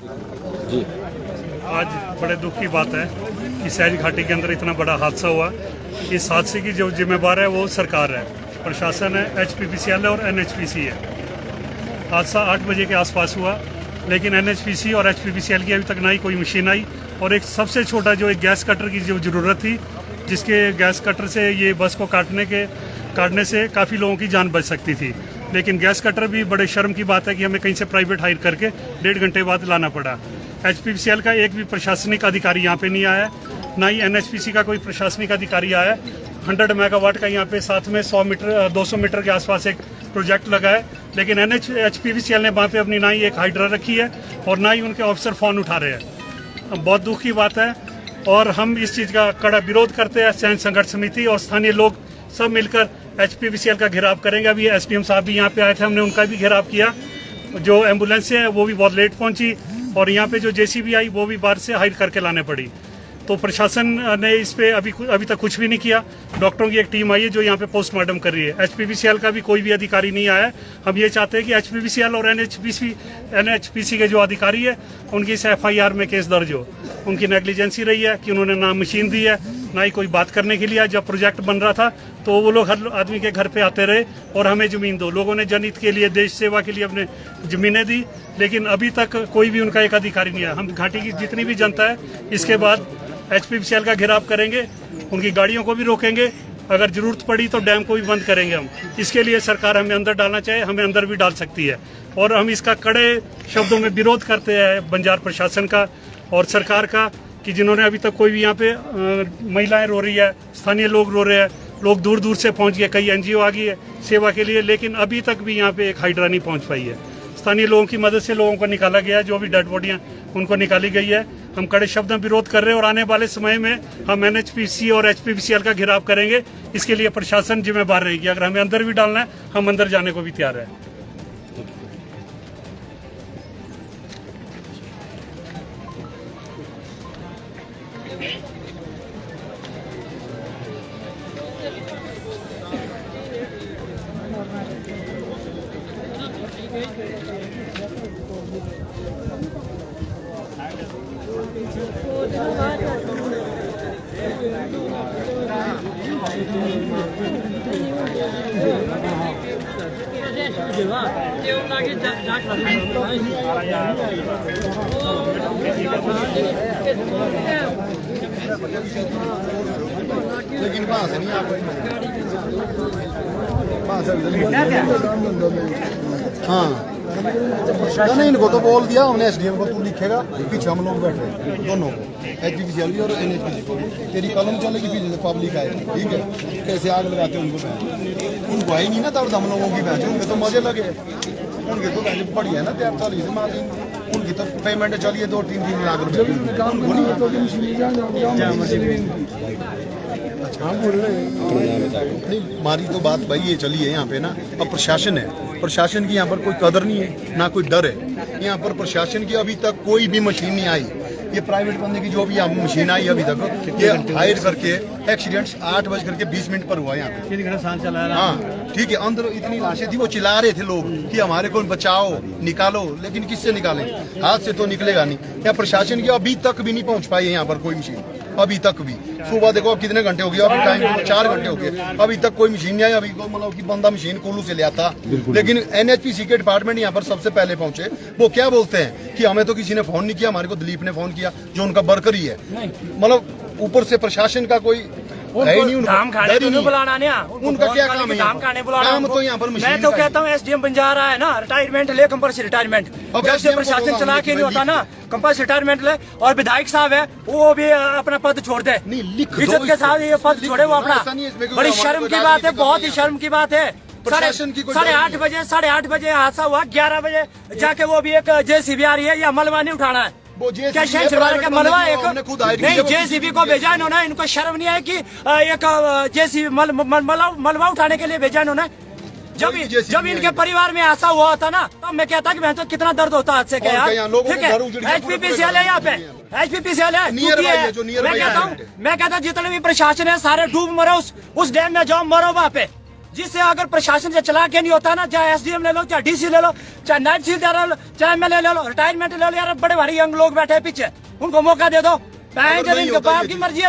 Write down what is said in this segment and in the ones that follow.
जी। आज बड़े दुख की बात है कि सहज घाटी के अंदर इतना बड़ा हादसा हुआ। इस हादसे की जो जिम्मेवार है वो सरकार है, प्रशासन है, HPPCL है और NHPC है। हादसा 8 बजे के आसपास हुआ, लेकिन NHPC और HPPCL की अभी तक ना ही कोई मशीन आई। और एक सबसे छोटा जो एक गैस कटर की जो ज़रूरत थी, जिसके गैस कटर से ये बस को काटने से काफ़ी लोगों की जान बच सकती थी। लेकिन गैस कटर भी बड़े शर्म की बात है कि हमें कहीं से प्राइवेट हायर करके 1.5 घंटे बाद लाना पड़ा। HPPCL का एक भी प्रशासनिक अधिकारी यहाँ पे नहीं आया, ना ही NHPC का कोई प्रशासनिक अधिकारी आया। 100 मेगावाट का यहाँ पे साथ में 200 मीटर के आसपास एक प्रोजेक्ट लगा है, लेकिन HPPCL ने वहाँ पे अपनी ना ही एक हाइड्रा रखी है और ना ही उनके ऑफिसर फ़ोन उठा रहे हैं। बहुत दुख की बात है और हम इस चीज़ का कड़ा विरोध करते हैं। सैन्य संघर्ष समिति और स्थानीय लोग सब मिलकर HPPCL का घेराव करेंगे। अभी SDM साहब भी यहाँ पे आए थे, हमने उनका भी घेराव किया। जो एम्बुलेंस है वो भी बहुत लेट पहुँची और यहाँ पे जो JCB आई वो भी बाहर से हाइड करके लाने पड़ी। तो प्रशासन ने इस पे अभी तक कुछ भी नहीं किया। डॉक्टरों की एक टीम आई है जो यहाँ पे पोस्टमार्टम कर रही है। HPPCL का भी कोई भी अधिकारी नहीं आया। हम ये चाहते हैं कि HPPCL और NHPC के जो अधिकारी है उनकी इस FIR में केस दर्ज हो। उनकी नेग्लिजेंसी रही है कि उन्होंने ना मशीन दी है, ना ही कोई बात करने के लिए। जब प्रोजेक्ट बन रहा था तो वो लोग हर आदमी के घर पे आते रहे और हमें ज़मीन दो। लोगों ने जनहित के लिए, देश सेवा के लिए अपने ज़मीनें दी, लेकिन अभी तक कोई भी उनका एक अधिकारी नहीं है। हम घाटी की जितनी भी जनता है इसके बाद HPPCL का घेराव करेंगे, उनकी गाड़ियों को भी रोकेंगे, अगर जरूरत पड़ी तो डैम को भी बंद करेंगे हम। इसके लिए सरकार हमें अंदर डालना चाहिए, हमें अंदर भी डाल सकती है। और हम इसका कड़े शब्दों में विरोध करते हैं बंजार प्रशासन का और सरकार का, कि जिन्होंने अभी तक कोई भी यहाँ पे महिलाएं रो रही है, स्थानीय लोग रो रहे हैं, लोग दूर दूर से पहुँच गए, कई NGO आ गई है सेवा के लिए, लेकिन अभी तक भी यहाँ पे एक हाइड्रा नहीं पहुँच पाई है। स्थानीय लोगों की मदद से लोगों को निकाला गया है, जो भी डेड बॉडियाँ उनको निकाली गई है। हम कड़े शब्द में विरोध कर रहे हैं और आने वाले समय में हम NHPC और HPPCL का घेराव करेंगे। इसके लिए प्रशासन जिम्मेदार रहेगी। अगर हमें अंदर भी डालना है, हम अंदर जाने को भी तैयार है। लेकिन वहाँ से नहीं हाँ नहीं, इनको तो बोल दिया हमने SDM को, तू लिखेगा, पीछे हम लोग बैठे दोनों को, HPPCL और NHPC को। तेरी कलम चलेगी, पीछे से पब्लिक आएगी, ठीक है। कैसे आग लगाते हैं उनको आई नहीं ना तब हम लोगों की बैठे, उनके तो मजे लगे, उनके तो बैठे बढ़िया है ना, 43 मार्जिन उनकी तो पेमेंट चलिए 2-3 लाख रुपये। नहीं, हमारी तो बात भाई ये चली है यहाँ पे ना, अब प्रशासन है, प्रशासन की यहाँ पर कोई कदर नहीं है, ना कोई डर है। यहाँ पर प्रशासन की अभी तक कोई भी मशीन नहीं आई। ये प्राइवेट बंदे की जो भी मशीन आई अभी तक, ये हायर करके एक्सीडेंट्स 8:20 पर हुआ यहाँ पे। हाँ ठीक है, अंदर इतनी लाशें थी, वो चिल्ला रहे थे लोग कि हमारे को बचाओ, निकालो, लेकिन किससे निकालें? हाथ से तो निकलेगा नहीं। यहाँ प्रशासन की अभी तक भी नहीं पहुँच पाई है यहाँ पर कोई मशीन, अभी तक भी। सुबह देखो अब कितने घंटे हो गए, अभी टाइम 4 घंटे हो गए, अभी तक कोई मशीन नहीं आई। अभी तो मतलब कि बंदा मशीन कोलू से ले आता, लेकिन NHPC के डिपार्टमेंट यहाँ पर सबसे पहले पहुंचे। वो क्या बोलते हैं कि हमें तो किसी ने फोन नहीं किया, हमारे को दिलीप ने फोन किया जो उनका वर्कर ही है। मतलब ऊपर से प्रशासन का कोई है नहीं, बुलाना उनका क्या काम है? काम तो यहाँ पर मैं तो कहता हूँ SDM बंजारा है ना, रिटायरमेंट ले, कंपल्सरी रिटायरमेंट। जब से प्रशासन चला के नहीं होता ना, कंपल्सरी रिटायरमेंट ले। और विधायक साहब है वो भी अपना पद छोड़ दे, इज्जत के साथ ये पद छोड़े वो अपना। बड़ी शर्म की बात है, बहुत ही शर्म की बात है। 8:30 बजे हादसा हुआ, 11 बजे जाके वो भी एक JCB आ रही है, या मलबा नहीं उठाना है क्या? का मलबा एक नहीं, JCB को भेजा इन्होंने। इनको शर्म नहीं है कि एक JCB मलबा उठाने के लिए भेजा इन्होंने। जब इनके परिवार में ऐसा हुआ होता ना, तो मैं कहता कि मैं तो कितना दर्द होता आज से क्या यार। ठीक है, HPPCL है यहाँ पे, HPPCL है। मैं कहता हूँ जितने भी प्रशासन है सारे डूब मरो, उस डैम में जाओ, मरो वहाँ पे। जिससे अगर प्रशासन से चला के नहीं होता ना, चाहे एसडीएम ले लो, चाहे डीसी ले लो, चाहे नाइट सीलदार ले लो, चाहे एमएलए ले लो, रिटायरमेंट ले लो, यार बड़े भारी यंग लोग बैठे हैं पीछे, उनको मौका दे दो। इनके बाप की मर्जी है,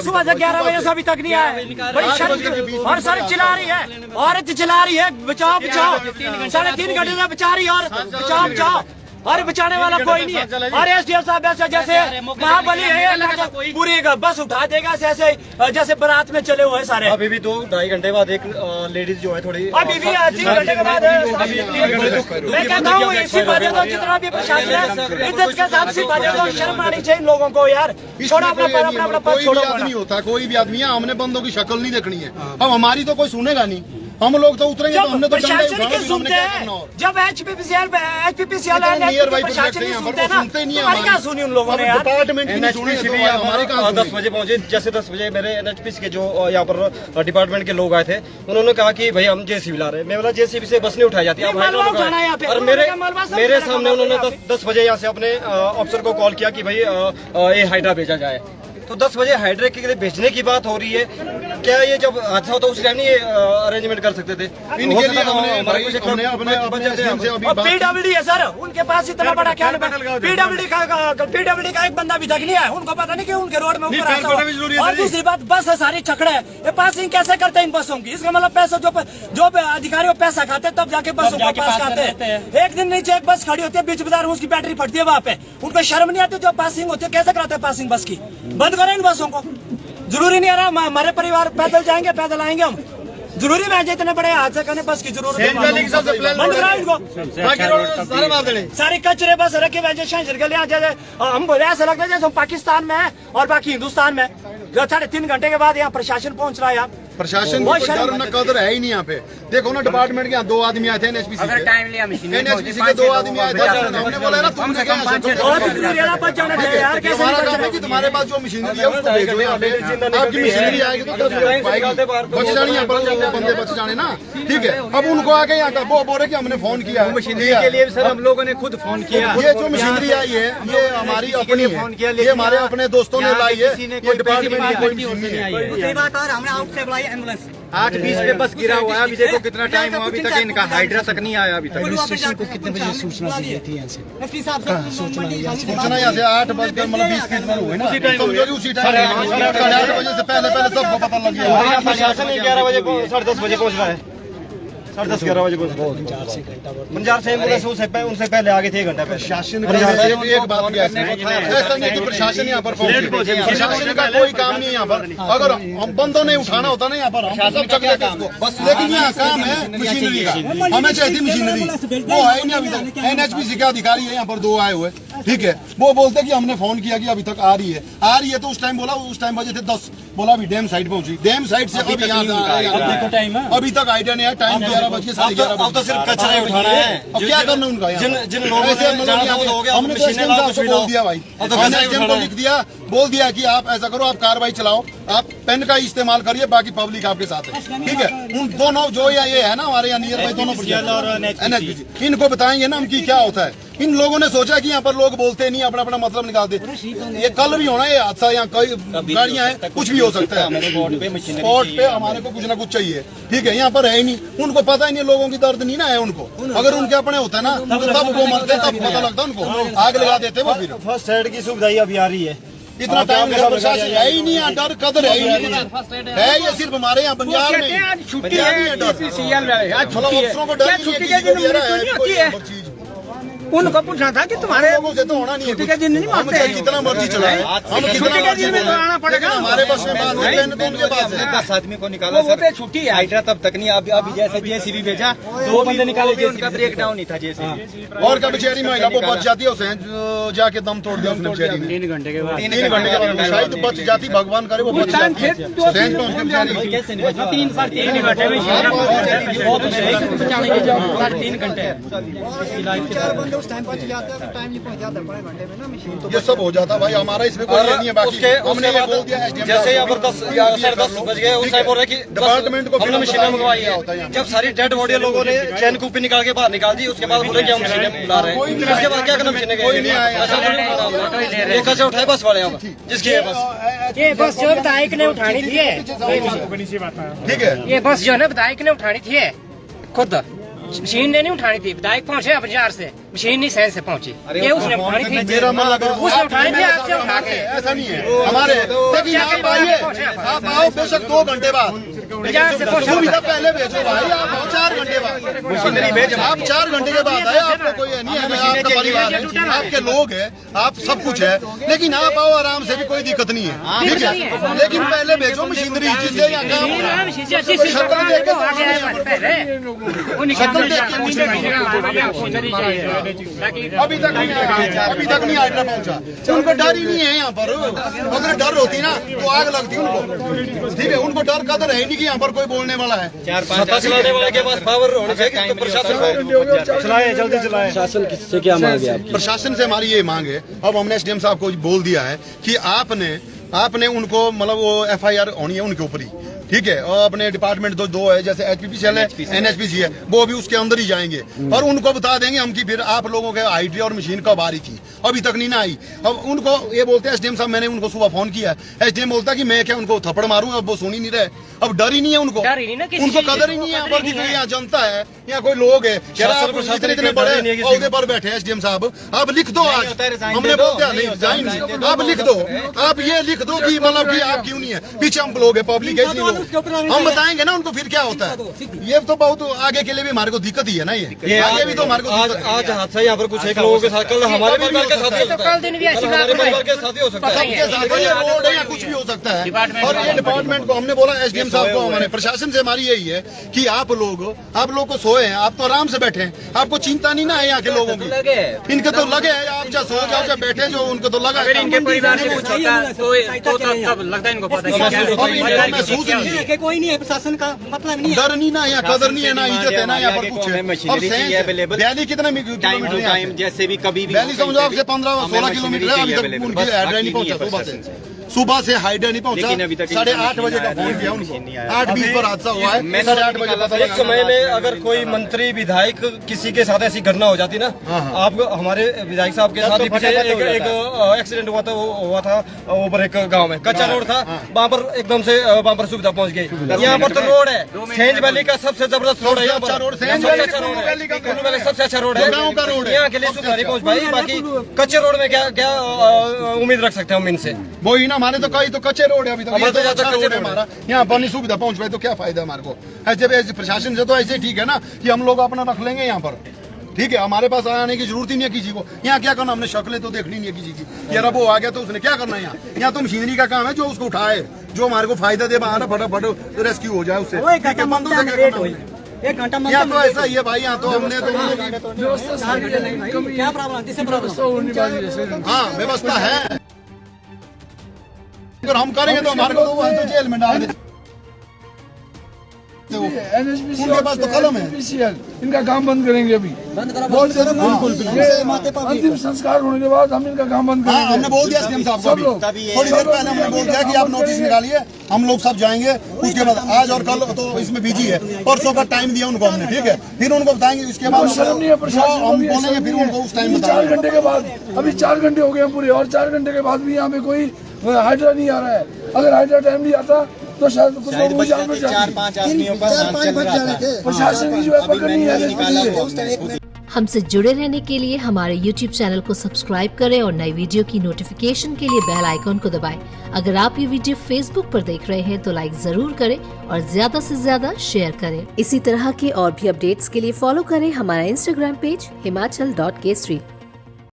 सुबह से 11 बजे से अभी तक नहीं आया। बड़ी शर्म, और सर चिल्ला रही है, औरत चिल्ला रही है बचाओ बचाओ, 3.5 घंटे से बचा रही है और बचाओ बचाओ, और बचाने वाला कोई नहीं है। और एसडीएम साहब ऐसा जैसे महाबली है, पूरी बस उठा देगा ऐसे जैसे बारात में चले हुए सारे। अभी भी 2-2.5 घंटे बाद एक लेडीज जो है थोड़ी अभी भी 3 घंटे के बाद मैं कहता हूँ इसी बातें तो जितना भी प्रशासन है इज्जत के साथ सिर्फ बातें तो शर्म आनी चाहिए लोगों को यार। छोड़ो अपना पद छोड़ो। कोई भी आदमी होता, कोई भी आदमी है, हमने बंदों की शक्ल नहीं देखनी है। अब हमारी तो कोई सुनेगा नहीं, हम लोग तो उतरेंगे तो हमने तो प्रशासन के सुनते हैं। जब एचपीपीसीएल प्रशासन नहीं सुनते ना, हमारी क्या सुनी उन लोगों ने यार। डिपार्टमेंट की नहीं सुनेंगे तो हमारे कहाँ 10 बजे पहुंचे। जैसे 10 बजे मेरे एनएचपीसी के जो यहाँ पर डिपार्टमेंट के लोग आए थे, उन्होंने कहा कि भाई हम जेसीबी ला रहे हैं। मैं बोला जेसीबी से बस नहीं उठाई जाती। और मेरे सामने उन्होंने 10 बजे यहाँ से अपने अफसर को कॉल किया कि भाई ये हाइड्रा भेजा जाए। तो 10 बजे हाइड्रा के लिए भेजने की बात हो रही है। क्या ये जब हादसा होता उस टाइम नहीं ये अरेंजमेंट कर सकते थे? इनके लिए पीडब्ल्यूडी है सर, उनके पास इतना बड़ा ख्याल है। पीडब्ल्यूडी का एक बंदा भी तक नहीं है, उनको पता नहीं कि उनके रोड में ऊपर ऐसा हुआ। और दूसरी बात, बस है सारी छकड़े है, ये पासिंग कैसे करते हैं इन बसों की? इसका मतलब पैसा जो अधिकारी पैसा खाते तब जाके बसों का पास खाते हैं। एक दिन नीचे एक बस खड़ी होती है बीच बाजार में, उसकी बैटरी फटती है वहाँ पे, उनको शर्म नहीं आती? जो पासिंग होती है कैसे कराते हैं पासिंग बस की? बंद करें इन बसों को। जरूरी नहीं है ना हमारे परिवार पैदल जाएंगे पैदल आएंगे हम, जरूरी में इतने बड़े हादसे करने बस की जरूरत है? बंद कराओ इनको, सारे कचरे बस रखे वैसे जैसे हम बोले ऐसा लगता है जैसे हम पाकिस्तान में है और बाकी हिंदुस्तान में। 3.5 घंटे के बाद यहाँ प्रशासन पहुँच रहा है यार। प्रशासन को डर न कदर है ही नहीं यहाँ पे। देखो ना डिपार्टमेंट के यहाँ 2 आदमी आए थे एनएचपीसी के 2 आदमी आए थे। हमने बोला ना तुमसे क्या हमारा काम है कि तुम्हारे पास जो मशीनरी है उसको भेजो यहाँ पे। आपकी मशीनरी आएगी तो बच जानी यहाँ पर, बंदे बच जाने ना, ठीक है। अब उनको आके यहाँ का वो बोल रहे कि हमने फोन किया मशीनरी के लिए सर हम लोगों ने खुद फोन किया। ये जो मशीनरी आई है ये हमारी अपनी है, ये हमारे अपने दोस्तों ने लाई है, ये डिपार्टमेंट की कोई मशीनरी है। एम्बुलेंस 8:20 पे बस गिरा हुआ है। अभी देखो कितना टाइम हुआ, अभी तक इनका हाइड्रा तक नहीं आया। अभी तक पुलिस स्टेशन को कितने बजे सूचना दी थी यहाँ से? सूचना यहाँ से 8:20 मिनट हुए ना, समझो कि उसी टाइम 8 बजे से पहले सबको पता लग गया। प्रशासन 11 बजे 10:30 बजे पहुँच रहा है, 10:30-11 बजे बंजार से एम्बुलेंस उनसे पहले आगे थे 1 घंटा। प्रशासन एक बात क्या ऐसा नहीं कि प्रशासन यहाँ पर प्रशासन का कोई काम नहीं है यहाँ पर। अगर हम बंदों ने उठाना होता ना यहाँ पर हम सब चक देते उसको, लेकिन यहाँ काम है मशीनरी का। हमें चाहिए मशीनरी, वो है ही नहीं अभी तक। एनएचपीसी के अधिकारी है यहाँ पर 2 आए हुए, ठीक है। वो बोलते कि हमने फोन किया कि अभी तक आ रही है तो उस टाइम बोला, उस टाइम बजे थे 10, बोला अभी डैम साइड पहुंची, डैम साइड से अभी तक आइडिया नहीं है। टाइम 11 बजे 11:30 अब तो सिर्फ कचरा उठाना है। अब क्या करना उनका? जिन लोगों ने हमने तो एसडीएम साहब को बोल दिया भाई, हमने एसडीएम को लिख दिया, बोल दिया कि आप ऐसा करो, आप कार्रवाई चलाओ, आप पेन का इस्तेमाल करिए, बाकी पब्लिक आपके साथ है, ठीक है। उन दोनों जो ये है ना हमारे यहाँ नियर बाई दोनों एनएचपीसी, इनको बताएंगे ना हम की क्या होता है। इन लोगों ने सोचा कि यहाँ पर लोग बोलते नहीं, अपना अपना मतलब निकालते। ये कल भी होना, ये हादसा यहाँ कई गाड़ियाँ हैं, कुछ भी हो सकता है। स्पॉट पे हमारे को कुछ ना कुछ चाहिए, ठीक है। यहाँ पर है ही नहीं, उनको पता ही नहीं, लोगों की दर्द नहीं ना है उनको। अगर उनके अपने होता है ना तब वो मरते, तब पता लगता उनको, आग लगा देते वो। फिर फर्स्ट एड की सुविधा अभी आ रही है। इतना टाइम प्रशासन है ही नहीं, डर कदर है ही नहीं है। ये सिर्फ हमारे यहाँ पंजाब में छुट्टी है, अफसरों को डर नहीं है। उनको पूछना था कि तुम्हारे लोगों से तो होना नहीं है, छुट्टी के दिन नहीं मानते हैं। कितना मर्जी चलाए, हम छुट्टी के दिन में तो आना पड़ेगा। हमारे बस में बात है, उनके पास है। 10 आदमी को निकाला सर, छुट्टी है। हाइड्रा तब तक नहीं, अभी जैसे जेसीबी भेजा 2 बंदे निकाले, उनका ब्रेक डाउन नहीं था जेसीबी। और क्या बेचारी महिला वो बच जाती है, उसे जाके दम तोड़ दिया उसने बेचारी ने। 3 घंटे के बाद 3 घंटे के बाद शायद बच जाती, भगवान करे वो बच जाती। 3 घंटे में उस टाइम पर जाते हैं तो टाइम नहीं पहुंच जाता बड़े घंटे में ना मशीन तो ये सब हो जाता भाई, हमारा इसमें कोई नहीं है। बाकी हमने ये बोल दिया SDM जैसे यहाँ पर 10 बज गए उस टाइम बोल रहे कि डिपार्टमेंट को हमने मशीनें मंगवाई है। जब सारी डेड बॉडी लोगों ने चैन कूपी निकाल के बाहर निकाल दी, उसके बाद बोले कि हम मशीनें बुला रहे हैं। उसके बाद क्या करना, मशीनें कोई नहीं आया। ये कचरा उठाए बस वाले अब जिसकी है बस ये बस जो विधायक ने उठानी थी, ठीक है। ये बस जो है ना विधायक ने उठानी थी खुद, मशीन ने नहीं उठानी थी। विधायक पहुंचे अब बाजार से, मशीन नहीं सहन से पहुंची, ये उसने उठानी थी। मेरा मन लगा उसने उठानी थी आपसे उठा के। ऐसा नहीं है हमारे, लेकिन आप आइए, आप आओ बेशक 2 घंटे बाद, बाजार से पहुंचा सुविधा पहले भेजो भाई, आप आओ 4 घंटे बाद मशीनरी भेजो, आप 4 घंटे के बाद आए। आपको कोई नहीं है, आपका परिवार है, आपके लोग हैं, आप सब कुछ है, लेकिन आप आओ आराम से भी कोई दिक्कत नहीं है, ठीक है। लेकिन पहले भेजो मशीनरी जिससे यहाँ काम शक्ल देख के अभी तक नहीं आया, अभी तक नहीं आइड्रा पहुंचा। उनको डर ही नहीं है यहाँ पर, अगर डर होती ना तो आग लगती उनको, ठीक है। उनको डर कदर है नहीं कि यहाँ पर कोई बोलने वाला है। सत्ता चलाने वाले के पास पावर होनी चाहिए, प्रशासन चलाए, जल्दी चलाए। शासन से क्या मांग है आपकी? प्रशासन से हमारी ये मांग है, अब हमने SDM साहब को बोल दिया है कि आपने उनको मतलब वो FIR होनी है उनके ऊपर ही, ठीक है। और अपने डिपार्टमेंट दो है, जैसे HPPCL है, NHPC है, वो भी उसके अंदर ही जाएंगे और उनको बता देंगे हम कि फिर आप लोगों के हाइड्री और मशीन कब आ रही थी, अभी तक नहीं ना आई। अब उनको ये बोलते हैं SDM साहब, मैंने उनको सुबह फोन किया, SDM बोलता कि मैं क्या उनको थप्पड़ मारूं, अब वो सुन ही नहीं रहे। अब डर ही नहीं है उनको, उनको कदर ही नहीं है पर यहाँ जनता है, यहाँ कोई लोग है, इतने बड़े औहदे पर बैठे हैं SDM साहब, आप लिख दो। आज हमने बोल दिया नहीं रिजाइन, आप लिख दो, आप ये लिख दो कि मतलब कि आप क्यों नहीं है, पीछे हम लोग है, पब्लिक है, हम बताएंगे ना उनको फिर क्या होता है। ये तो बहुत आगे के लिए भी हमारे को दिक्कत ही है ना, ये आगे भी तो हमारे को आज हादसा यहाँ पर कुछ एक लोगों के साथ, कल हमारे परिवार के साथ, हमारे परिवार के साथ ही हो सकता है, सबके साथ ये रोड है या कुछ भी हो सकता है। और ये डिपार्टमेंट को हमने बोला, SDM साहब को, हमारे प्रशासन से हमारी यही है कि आप लोग को सोए हैं, आप तो आराम से बैठे हैं, आपको चिंता नहीं ना है यहाँ के लोगों की, इनके तो लगे है, आप जहाँ सो जाओ जहाँ बैठे जो उनको तो लगा है। इनके परिवार में कुछ होता है तो लगता है इनको पता है महसूस नहीं है, कोई नहीं है, प्रशासन का मतलब नहीं है, डर नहीं ना, यहाँ कदर नहीं है ना, इज्जत है ना, यहाँ पर कुछ है। अब दिल्ली कितना किलोमीटर, जैसे भी कभी भी दिल्ली समझो आपसे 15-16 किलोमीटर है, अभी तक उनकी हाइड्रा नहीं पहुंचा, सुबह से हाइड्रा नहीं पहुंचा। 8:30 बजे का फोन किया उनको, 8:20 पर हादसा हुआ है, 8:30 बजे पता एक समय में अगर कोई मंत्री विधायक किसी के साथ ऐसी घटना हो जाती ना, आप हमारे विधायक साहब के साथ ही पीछे एक एक्सीडेंट हुआ था ऊपर एक गांव में, कच्चा रोड था, वहाँ पर एकदम से वहाँ पर सुविधा पहुँच गई। यहाँ पर तो रोड है, सेंज वैली का सबसे जबरदस्त रोड है, सबसे अच्छा रोड है, गाँव का रोड है, यहाँ के लिए सुविधा नहीं पहुँच पाई। बाकी कच्चे रोड में क्या उम्मीद रख सकते हैं हम इनसे? वही ना, हमारे तो कई तो कच्चे रोड है, अभी तक ये तो अच्छा रोड है हमारा, यहाँ पर नहीं सुविधा पहुंच पाए तो क्या फायदा हमारे को। ऐसे प्रशासन से तो ऐसे ठीक है ना कि हम लोग अपना रख लेंगे यहाँ पर, ठीक है, हमारे पास आने की जरूरत ही नहीं है किसी को। यहाँ क्या करना, हमने शक्लें तो देखनी नहीं है किसी की, यार वो आ गया तो उसने क्या करना है यहाँ तो मशीनरी का काम है, जो उसको उठाए, जो हमारे को फायदा दे, बाहर फटाफट रेस्क्यू हो जाए उससे। एक घंटा यहाँ तो ऐसा ही है भाई, यहाँ तो हमने तो क्या प्रॉब्लम, हाँ व्यवस्था है, अगर हम करेंगे तो हमारे को तो जेल में डाल देंगे। उनके पास तो कलम है, इनका काम बंद करेंगे अभी, बिल्कुल अंतिम संस्कार होने के बाद हम इनका काम बंद करेंगे। हमने बोल दिया SDM साहब को, अभी थोड़ी देर पहले हमने बोल दिया कि आप नोटिस निकालिए, हम लोग सब जाएंगे। उसके बाद आज और कल तो इसमें बिजी है, परसों का टाइम दिया उनको हमने, ठीक है, फिर उनको बताएंगे। इसके बाद शर्म नहीं है प्रशासन, हम बोलेंगे फिर उनको उस टाइम 4 घंटे के बाद, अभी 4 घंटे हो गए पूरे, और 4 घंटे के बाद भी यहाँ पे कोई हाइड्रा नहीं आ रहा है। अगर हाइड्रा टाइम नहीं आता तो शायद कुछ लोगों की जान बच जाती। 4-5 आदमियों पर प्रशासन की जो है पकड़ नहीं है। हमसे जुड़े रहने के लिए हमारे YouTube चैनल को सब्सक्राइब करें और नई वीडियो की नोटिफिकेशन के लिए बेल आइकॉन को दबाएं। अगर आप ये वीडियो Facebook पर देख रहे हैं तो लाइक जरूर करें और ज्यादा से ज्यादा शेयर करें। इसी तरह के और भी अपडेट्स के लिए फॉलो करें हमारा Instagram पेज himachal.k3।